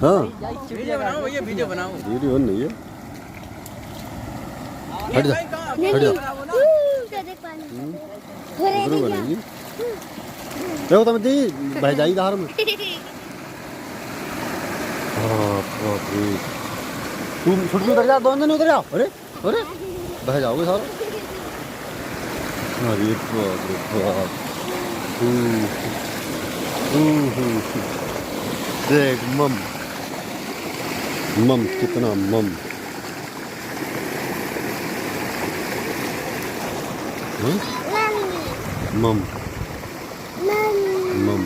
हाँ वीडियो बनाओ भैया, वीडियो बनाओ। वीडियो नहीं है। हट जा हट जा। उधर बनेगी देखो तुम दी बह जाएगी धार में। तुम छुट भी उतर जा, दोनों नहीं उतर जाओ। अरे अरे बह जाओगे सारा। अरे बाप रे बाप। देख मम मम कितना मम। मम मम